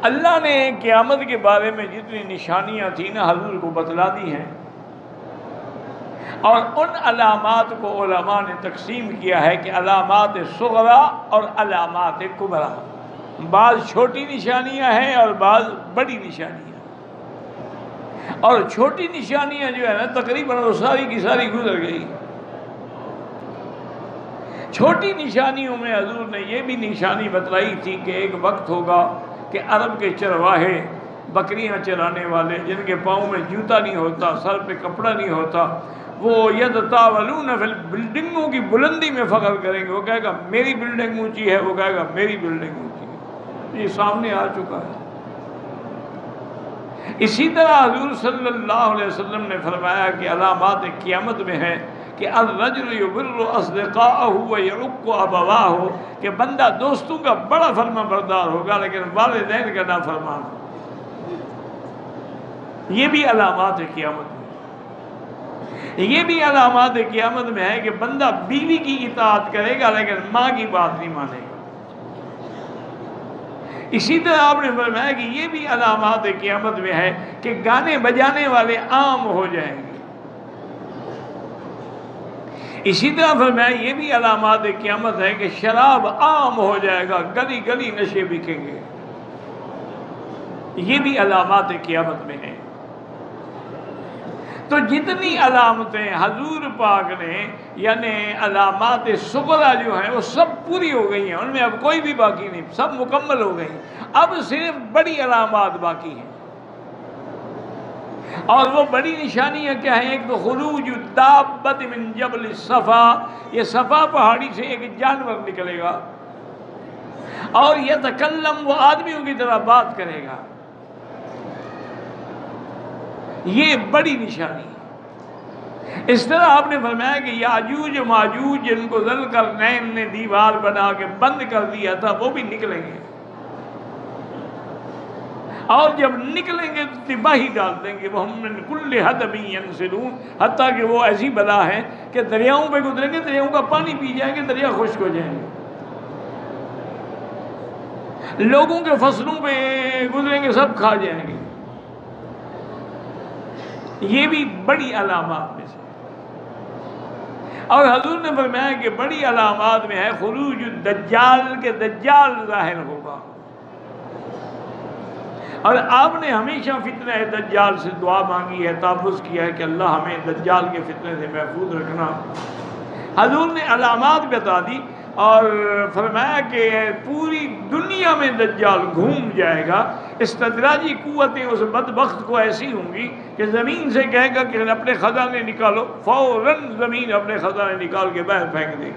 اللہ نے قیامت کے بارے میں جتنی نشانیاں تھیں نا حضور کو بتلا دی ہیں، اور ان علامات کو علماء نے تقسیم کیا ہے کہ علامات صغرا اور علامات کبرا، بعض چھوٹی نشانیاں ہیں اور بعض بڑی نشانیاں، اور چھوٹی نشانیاں جو ہے نا تقریباً وہ ساری کی ساری گزر گئی۔ چھوٹی نشانیوں میں حضور نے یہ بھی نشانی بتلائی تھی کہ ایک وقت ہوگا کہ عرب کے چرواہے، بکریاں چرانے والے جن کے پاؤں میں جوتا نہیں ہوتا، سر پہ کپڑا نہیں ہوتا، وہ یتطاولون فی بلڈنگوں کی بلندی میں فخر کریں گے۔ وہ کہے گا میری بلڈنگ اونچی ہے، وہ کہے گا میری بلڈنگ اونچی ہے۔ یہ سامنے آ چکا ہے۔ اسی طرح حضور صلی اللہ علیہ وسلم نے فرمایا کہ علامات قیامت میں ہے کہ الرجل یبر اصدقاءہ ویعق ابواہ، کہ بندہ دوستوں کا بڑا فرما بردار ہوگا لیکن والدین کا نافرمان ہوگا۔ یہ بھی علامات قیامت میں، یہ بھی علامات قیامت میں ہے کہ بندہ بیوی کی اطاعت کرے گا لیکن ماں کی بات نہیں مانے گا۔ اسی طرح آپ نے فرمایا کہ یہ بھی علامات قیامت میں ہے کہ گانے بجانے والے عام ہو جائیں گے۔ اسی طرح فرمایا یہ بھی علامات قیامت ہے کہ شراب عام ہو جائے گا، گلی گلی نشے بکیں گے۔ یہ بھی علامات قیامت میں ہیں۔ تو جتنی علامتیں حضور پاک نے یعنی علامات صغرا جو ہیں وہ سب پوری ہو گئی ہیں، ان میں اب کوئی بھی باقی نہیں، سب مکمل ہو گئی۔ اب صرف بڑی علامات باقی ہیں، اور وہ بڑی نشانیاں کیا ہیں؟ ایک تو خروج الدابۃ من جبل الصفا، یہ صفا پہاڑی سے ایک جانور نکلے گا اور یتکلم، وہ آدمیوں کی طرح بات کرے گا۔ یہ بڑی نشانی ہے۔ اس طرح آپ نے فرمایا کہ یاجوج و ماجوج جن کو ذوالقرنین نے دیوار بنا کے بند کر دیا تھا وہ بھی نکلیں گے، اور جب نکلیں گے تو تباہی ڈال دیں گے۔ وہ ہم من کل حدب ینسلون، حتیٰ کہ وہ ایسی بلا ہے کہ دریاؤں پہ گزریں گے، دریاؤں کا پانی پی جائیں گے، دریا خشک ہو جائیں گے۔ لوگوں کے فصلوں پہ گزریں گے، سب کھا جائیں گے۔ یہ بھی بڑی علامات میں سے۔ اور حضور نے فرمایا کہ بڑی علامات میں ہے خروج الدجال، کے دجال ظاہر ہوگا۔ اور آپ نے ہمیشہ فتنہ دجال سے دعا مانگی ہے، تحفظ کیا ہے کہ اللہ ہمیں دجال کے فتنے سے محفوظ رکھنا۔ حضور نے علامات بتا دی اور فرمایا کہ پوری دنیا میں دجال گھوم جائے گا۔ استدراجی قوتیں اس بدبخت کو ایسی ہوں گی کہ زمین سے کہے گا کہ اپنے خزانے نکالو، فوراً زمین اپنے خزانے نکال کے باہر پھینک دے گی۔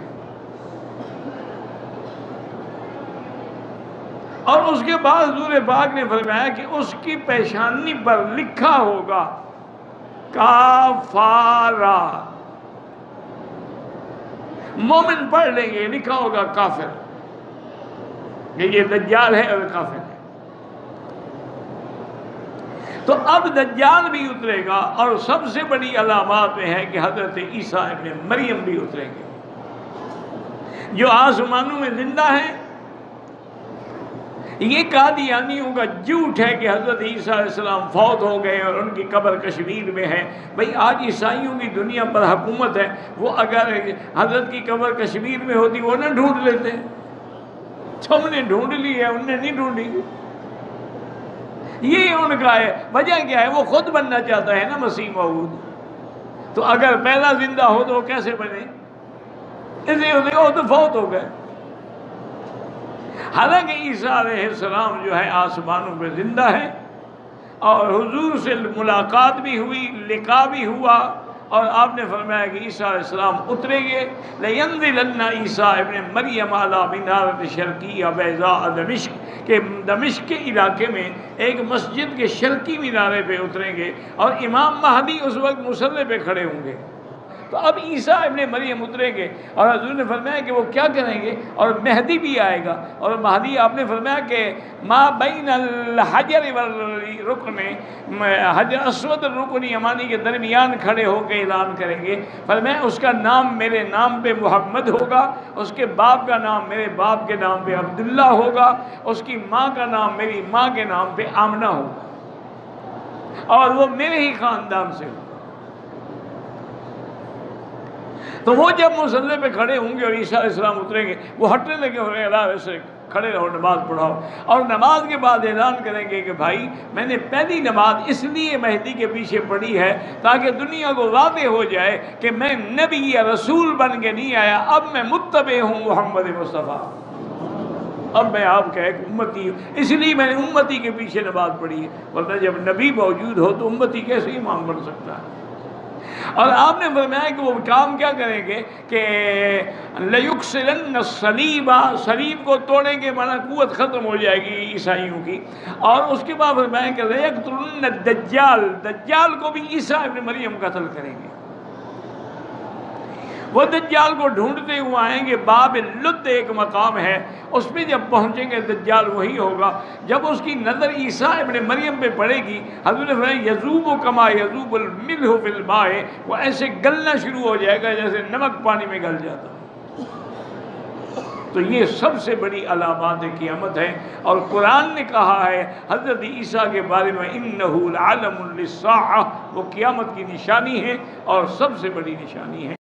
اور اس کے بعد حضور پاک نے فرمایا کہ اس کی پیشانی پر لکھا ہوگا کافارا، مومن پڑھ لیں گے لکھا ہوگا کافر، کہ یہ دجال ہے اور کافر ہے۔ تو اب دجال بھی اترے گا، اور سب سے بڑی علامات میں ہے کہ حضرت عیسیٰ ابن مریم بھی اتریں گے، جو آسمانوں میں زندہ ہیں۔ یہ قادیانیوں کا جھوٹ ہے کہ حضرت عیسیٰ علیہ السلام فوت ہو گئے اور ان کی قبر کشمیر میں ہے۔ بھئی آج عیسائیوں کی دنیا پر حکومت ہے، وہ اگر حضرت کی قبر کشمیر میں ہوتی وہ نہ ڈھونڈ لیتے، ہم نے ڈھونڈ لی ہے، انہوں نے نہیں ڈھونڈی۔ یہ ان کا ہے۔ وجہ کیا ہے؟ وہ خود بننا چاہتا ہے نا مسیح موعود، تو اگر پہلا زندہ ہو تو وہ کیسے بنے؟ اس لیے وہ تو فوت ہو گئے۔ حالانکہ عیسیٰ علیہ السلام جو ہے آسمانوں پہ زندہ ہے، اور حضور سے ملاقات بھی ہوئی، لقاء بھی ہوا، اور آپ نے فرمایا کہ عیسیٰ علیہ السلام اتریں گے۔ لَيَنزِلَنَّ عیسیٰ ابن مریم علی منارۃ شرقیہ بیضاء دمشق، کہ دمشق کے علاقے میں ایک مسجد کے شرقی مینارے پہ اتریں گے، اور امام مہدی اس وقت مصلی پہ کھڑے ہوں گے۔ تو اب عیسیٰ ابن مریم اتریں گے اور حضور نے فرمایا کہ وہ کیا کریں گے، اور مہدی بھی آئے گا، اور مہدی آپ نے فرمایا کہ ما بین الحجر والرکن، حجر اسود اور رکن یمانی کے درمیان کھڑے ہو کے اعلان کریں گے، فرمایا اس کا نام میرے نام پہ محمد ہوگا، اس کے باپ کا نام میرے باپ کے نام پہ عبداللہ ہوگا، اس کی ماں کا نام میری ماں کے نام پہ آمنہ ہوگا، اور وہ میرے ہی خاندان سے ہوگا۔ تو وہ جب مصلی پہ کھڑے ہوں گے اور عیسیٰ علیہ السلام اتریں گے، وہ ہٹنے لگے ہو رہے اللہ ویسے کھڑے رہو، نماز پڑھاؤ، اور نماز کے بعد اعلان کریں گے کہ بھائی میں نے پہلی نماز اس لیے مہدی کے پیچھے پڑھی ہے تاکہ دنیا کو واضح ہو جائے کہ میں نبی یا رسول بن کے نہیں آیا، اب میں متبع ہوں محمد مصطفیٰ، اب میں آپ کا ایک امتی ہوں، اس لیے میں نے امتی کے پیچھے نماز پڑھی ہے، ورنہ جب نبی موجود ہو تو امتی کیسے امام بن سکتا ہے۔ اور آپ نے فرمایا کہ وہ کام کیا کریں گے کہ لَيُكْسِرَنَّ الصَّلِيبَ، صلیب کو توڑیں گے، مانا قوت ختم ہو جائے گی عیسائیوں کی، اور اس کے بعد فرمایا کہ لَيَقْتُلُنَّ الدَّجَّالَ، دجال کو بھی عیسیٰ ابن مریم قتل کریں گے۔ وہ دجال کو ڈھونڈتے ہوئے آئیں گے، باب لد ایک مقام ہے، اس پہ جب پہنچیں گے دجال وہی ہوگا، جب اس کی نظر عیسیٰ ابن مریم پہ پڑے گی، حضور نے فرمایا یذوب کما یذوب الملح فی الماء، وہ ایسے گلنا شروع ہو جائے گا جیسے نمک پانی میں گل جاتا ہے۔ تو یہ سب سے بڑی علامات قیامت ہے، اور قرآن نے کہا ہے حضرت عیسیٰ کے بارے میں انہ لعلم للساعہ، وہ قیامت کی نشانی ہے اور سب سے بڑی نشانی ہے۔